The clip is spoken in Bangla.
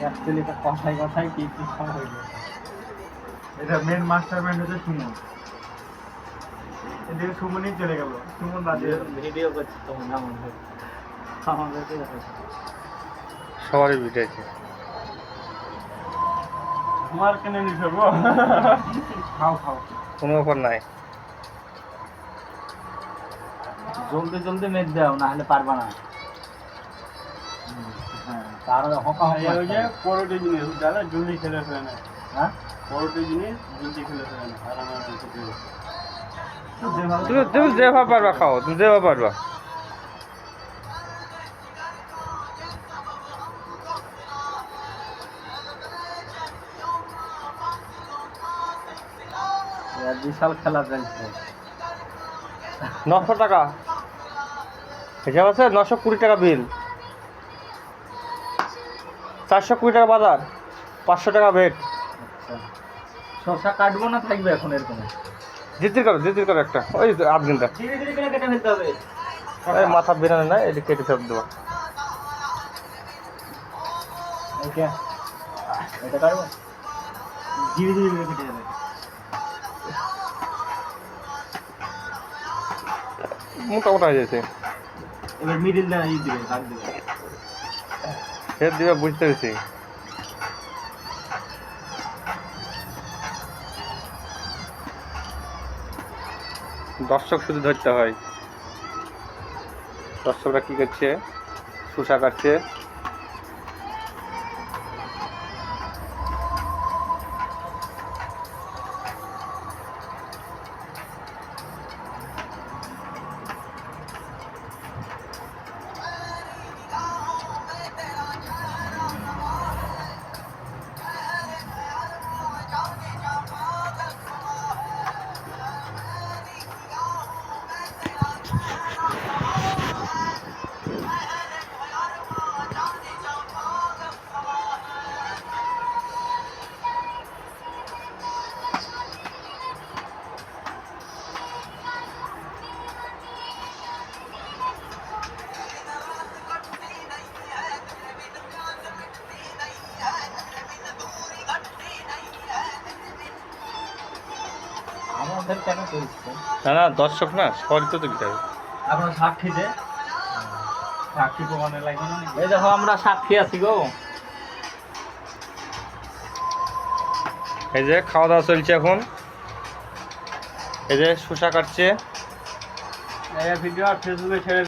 অ্যাকচুয়ালি এটা কথায় কথায় কি কি সব হইল। এটা মেন মাস্টার মাইন্ড হচ্ছে সুমন। এদিকে সুমনই চলে গেল, সুমন রাজি ভিডিও করছি তোমার নাম আমাদেরকে সবারই ভিডিওছে। আমার কেন নিছে গো? খাও খাও, কোনো ব্যাপার নাই। জলদি জলদি মেঘ দাও, না হলে পারবা না। হ্যাঁ, তার হকা এই ওই যে পরোটি জিনিস দাদা জলদি খেলে ফেলে না। হ্যাঁ, পরোটি জিনিস জলদি খেলে ফেলে না, আর আমার খেতে হবে। তুমি যেভাবে পারবা খাও, তুমি যেভাবে পারবা। বিশাল খেলা চলছে। 900 টাকা হিসাব আছে, 920 টাকা বিল, 420 টাকা বাজার, 500 টাকা বেড। আচ্ছা, শসা কাটবো না থাকবে এখন এরকম? জিতির করো একটা, ওই আধঘন্টা। ধীরে ধীরে করে কেটে ফেলতে হবে। এই মাথা বেরানো না, এটা কেটে ফেলে দেবো। ওকে, এটা কাটবো, ধীরে ধীরে করে কেটে যাবে। মোটামোটা হয়ে যাচ্ছে। এবার মিডিল দিয়ে ই দিবে, কাট দিবে। সে দিবে, বুঝতে পেরেছি। দর্শক শুধু ধরতে হয়। দর্শকরা কি করছে? শসা কাটছে। আমাদের কেন চলছে? না দর্শক না, সবারই তো দিতে হবে। এখন সাক্ষী যে, সাক্ষী প্রমাণে লাগবে না। এই দেখো আমরা সাক্ষী আছি গো। এই যে খাওয়া দাওয়া চলছে এখন। এই যে শসা কাটছে। এই ভিডিও আর ফেসবুকে ছেড়ে